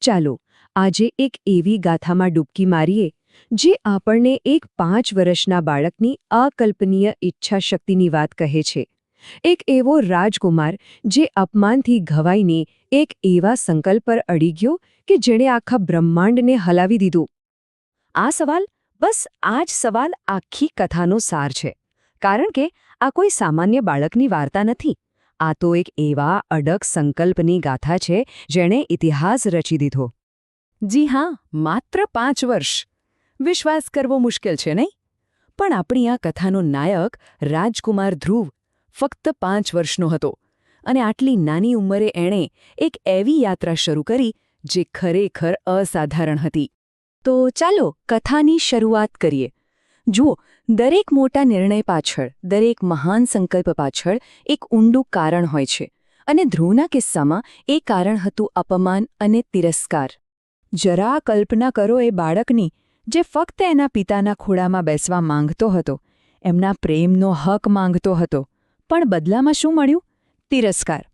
ચાલો આજે એક એવી ગાથામાં ડૂબકી મારીએ જે આપણને એક 5 વર્ષના બાળકની અકલ્પનીય ઈચ્છાશક્તિની વાત કહે છે। એક એવો રાજકુમાર જે અપમાનથી ઘવાઈને એક એવા સંકલ્પ પર અડી ગયો કે જેણે આખા બ્રહ્માંડને હલાવી દીધું। આ જ સવાલ આખી કથાનો સાર છે, કારણ કે આ કોઈ સામાન્ય બાળકની વાર્તા નથી। આ તો એક એવા અડગ સંકલ્પની ગાથા છે જેણે ઇતિહાસ રચી દીધો। જી હા, માત્ર 5 વર્ષ। વિશ્વાસ કરવો મુશ્કેલ છે નહીં? પણ આપણી આ કથાનો નાયક રાજકુમાર ધ્રુવ ફક્ત 5 વર્ષનો હતો અને આટલી નાની ઉંમરે એણે એક એવી યાત્રા શરૂ કરી જે ખરેખર અસાધારણ હતી। તો ચાલો કથાની શરૂઆત કરીએ। જુઓ, દરેક મોટા નિર્ણય પાછળ, દરેક મહાન સંકલ્પ પાછળ એક ઊંડું કારણ હોય છે, અને ધ્રુવના કિસ્સામાં એ કારણ હતું અપમાન અને તિરસ્કાર। જરા કલ્પના કરો એ બાળકની જે ફક્ત એના પિતાના ખોળામાં બેસવા માંગતો હતો, એમના પ્રેમનો હક માંગતો હતો, પણ બદલામાં શું મળ્યું? તિરસ્કાર।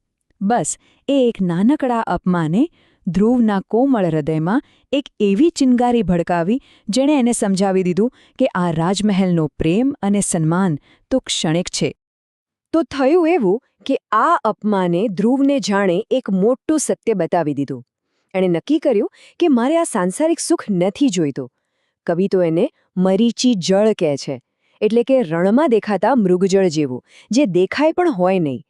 બસ એ એક નાનકડા અપમાને ધ્રુવના કોમળ હૃદયમાં એક એવી ચિનગારી ભડકાવી જેણે એને સમજાવી દીધું કે આ રાજમહેલનો પ્રેમ અને સન્માન તો ક્ષણિક છે। તો થયું એવું કે આ અપમાને ધ્રુવને જાણે એક મોટું સત્ય બતાવી દીધું। એણે નક્કી કર્યું કે મારે આ સાંસારિક સુખ નથી જોઈતું। કવિ તો એને મરીચી જળ કહે છે, એટલે કે રણમાં દેખાતા મૃગજળ જેવું, જે દેખાય પણ હોય નહીં।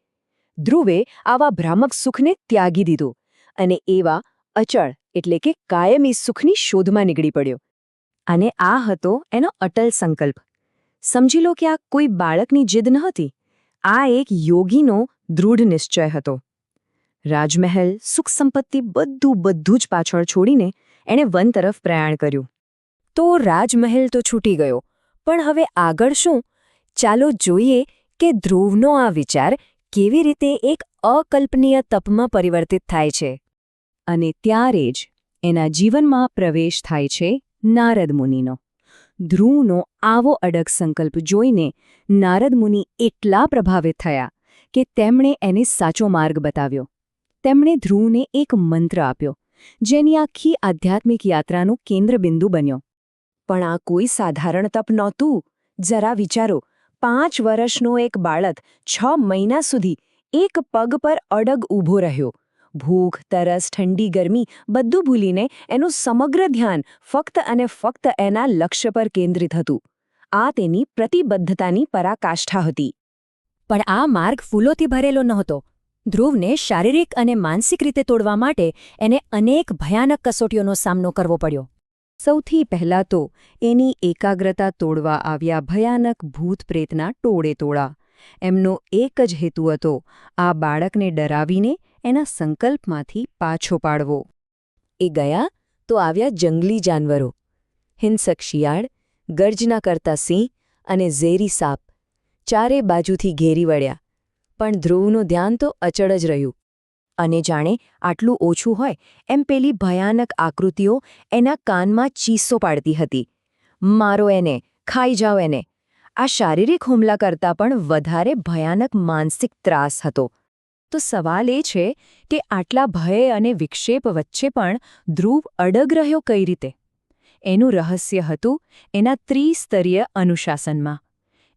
ધ્રુવે આવા ભ્રામક સુખને ત્યાગી દીધું અને એવા અચળ એટલે કે કાયમી સુખની શોધમાં નીકળી પડ્યો। અને આ હતો એનો અટલ સંકલ્પ। સમજી લો કે આ કોઈ બાળકની જીદ નહોતી, આ એક યોગીનો દૃઢ નિશ્ચય હતો। રાજમહેલ, સુખ સંપત્તિ બધું જ પાછળ છોડીને એણે વન તરફ પ્રયાણ કર્યું। તો રાજમહેલ તો છૂટી ગયો, પણ હવે આગળ શું? ચાલો જોઈએ કે ધ્રુવનો આ વિચાર કેવી રીતે એક અકલ્પનીય તપમાં પરિવર્તિત થાય છે। અને ત્યારે જ એના જીવનમાં પ્રવેશ થાય છે નારદ મુનિનો। ધ્રુવનો આવો અડગ સંકલ્પ જોઈને નારદ મુનિ એટલા પ્રભાવિત થયા કે તેમણે એને સાચો માર્ગ બતાવ્યો। તેમણે ધ્રુવને એક મંત્ર આપ્યો, જેની આખી આધ્યાત્મિક યાત્રાનું કેન્દ્રબિંદુ બન્યો। પણ આ કોઈ સાધારણ તપ નહોતું। જરા વિચારો, 5 વર્ષનો એક બાળક 6 મહિના સુધી એક પગ પર અડગ ઊભો રહ્યો। ભૂખ, તરસ, ઠંડી, ગરમી બધું ભૂલીને એનું સમગ્ર ધ્યાન ફક્ત અને ફક્ત એના લક્ષ્ય પર કેન્દ્રિત હતું। આ તેની પ્રતિબદ્ધતાની પરાકાષ્ઠા હતી। પણ આ માર્ગ ફૂલોથી ભરેલો નહોતો। ધ્રુવને શારીરિક અને માનસિક રીતે તોડવા માટે એને અનેક ભયાનક કસોટીઓનો સામનો કરવો પડ્યો। સૌથી પહેલાં તો એની એકાગ્રતા તોડવા આવ્યા ભયાનક ભૂત પ્રેતના ટોળે ટોળા। એમનો એક જ હેતુ હતો આ બાળકને ડરાવીને એના સંકલ્પમાંથી પાછો પાડવો। એ ગયા તો આવ્યા જંગલી જાનવરો, હિંસક શિયાળ, ગર્જના કરતા સિંહ અને ઝેરી સાપ ચારે બાજુથી ઘેરી વળ્યા। પણ ધ્રુવનું ધ્યાન તો અચળ જ રહ્યું। અને જાણે આટલું ઓછું હોય એમ પેલી ભયાનક આકૃતિઓ એના કાનમાં ચીસો પાડતી હતી, મારો એને, ખાઈ જાઓ એને। આ શારીરિક હુમલા કરતાં પણ વધારે ભયાનક માનસિક ત્રાસ હતો। તો સવાલ એ છે કે આટલા ભય અને વિક્ષેપ વચ્ચે પણ ધ્રુવ અડગ રહ્યો કઈ રીતે? એનું રહસ્ય હતું એના ત્રિસ્તરીય અનુશાસનમાં।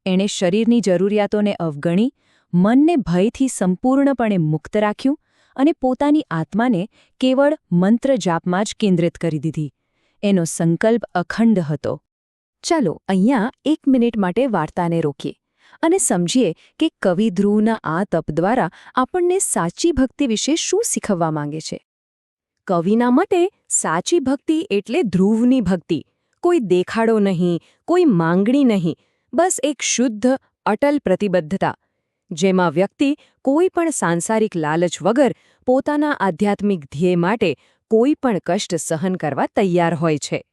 એણે શરીરની જરૂરિયાતોને અવગણી, મનને ભયથી સંપૂર્ણપણે મુક્ત રાખ્યું અને પોતાની આત્માને કેવળ મંત્ર જાપમાં જ કેન્દ્રિત કરી દીધી। એનો સંકલ્પ અખંડ હતો। ચાલો અહીંયા 1 મિનિટ માટે વાર્તાને રોકીએ અને સમજીએ કે કવિ ધ્રુવના આ તપ દ્વારા આપણને સાચી ભક્તિ વિશે શું શીખવવા માંગે છે। કવિના મતે સાચી ભક્તિ એટલે ધ્રુવની ભક્તિ, કોઈ દેખાડો નહીં, કોઈ માંગણી નહીં, બસ એક શુદ્ધ, અટલ પ્રતિબદ્ધતા, જેમાં વ્યક્તિ કોઈ પણ સાંસારિક લાલચ વગર પોતાના આધ્યાત્મિક ધ્યેય માટે કોઈ પણ કષ્ટ સહન કરવા તૈયાર હોય છે।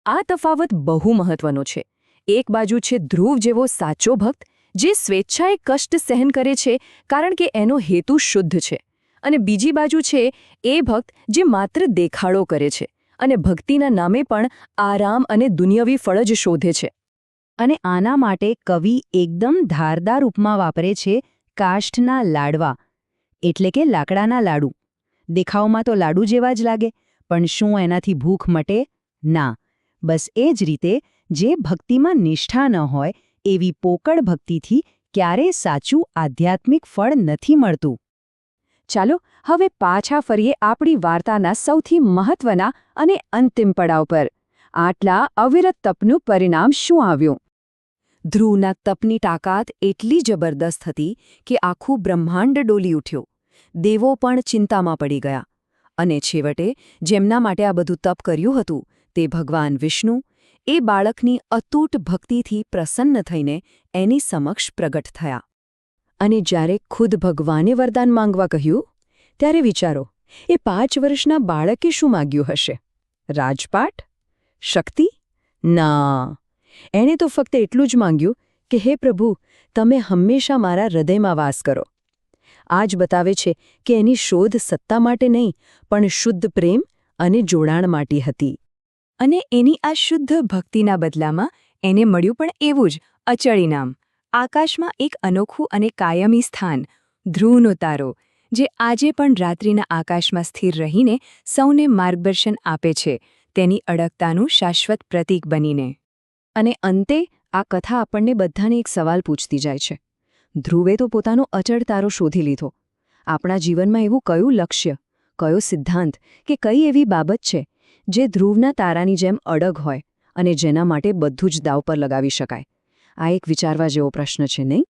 આ તફાવત બહુ મહત્વનો છે। એક બાજુ છે ધ્રુવ જેવો સાચો ભક્ત, જે સ્વેચ્છાએ કષ્ટ સહન કરે છે કારણ કે એનો હેતુ શુદ્ધ છે, અને બીજી બાજુ છે એ ભક્ત જે માત્ર દેખાડો કરે છે અને ભક્તિના નામે પણ આરામ અને દુનિયાવી ફળ જ શોધે છે। અને આના માટે કવિ એકદમ ધારદાર ઉપમા વાપરે છે કાષ્ઠના લાડવા, એટલે કે લાકડાના લાડુ। દેખાવમાં તો લાડુ જેવા જ લાગે, પણ શું એનાથી ભૂખ મટે? ના. બસ એ જ રીતે જે ભક્તિમાં નિષ્ઠા ન હોય એવી પોકળ ભક્તિથી ક્યારેય સાચું આધ્યાત્મિક ફળ નથી મળતું. ચાલો હવે પાછા ફરીએ આપણી વાર્તાના સૌથી મહત્વના અને અંતિમ પડાવ પર. આટલા અવિરત તપનું પરિણામ શું આવ્યું? ધ્રુવના તપની તાકાત એટલી જબરદસ્ત હતી કે આખું બ્રહ્માંડ ડોલી ઉઠ્યું. દેવો પણ ચિંતામાં પડી ગયા. અને છેવટે જેમના માટે આ બધું તપ કર્યું હતું તે ભગવાન વિષ્ણુ એ બાળકની અતૂટ ભક્તિથી પ્રસન્ન થઈને એની સમક્ષ પ્રગટ થયા. અને જ્યારે ખુદ ભગવાને વરદાન માંગવા કહ્યું ત્યારે વિચારો, એ 5 વર્ષના બાળકે શું માગ્યું હશે? રાજપાટ? શક્તિ? ના. એણે તો ફક્ત એટલું જ માંગ્યું કે હે પ્રભુ, તમે હંમેશા મારા હૃદયમાં વાસ કરો. આ જ બતાવે છે કે એની શોધ સત્તા માટે નહીં, પણ શુદ્ધ પ્રેમ અને જોડાણ માટે હતી. અને એની આ શુદ્ધ ભક્તિના બદલામાં એને મળ્યું પણ એવું જ અચળ ઇનામ. આકાશમાં એક અનોખું અને કાયમી સ્થાન, ધ્રુવનો તારો, જે આજે પણ રાત્રિના આકાશમાં સ્થિર રહીને સૌને માર્ગદર્શન આપે છે, તેની અડગતાનું શાશ્વત પ્રતીક બનીને. અને અંતે આ કથા આપણને બધાને એક સવાલ પૂછતી જાય છે. ધ્રુવે તો પોતાનો અચળ તારો શોધી લીધો. આપણા જીવનમાં એવું કયું લક્ષ્ય, કયો સિદ્ધાંત કે કઈ એવી બાબત છે જે ધ્રુવના તારાની જેમ અડગ હોય અને જેના માટે બધું જ દાવ પર લગાવી શકાય? આ એક વિચારવા જેવો પ્રશ્ન છે, નહીં?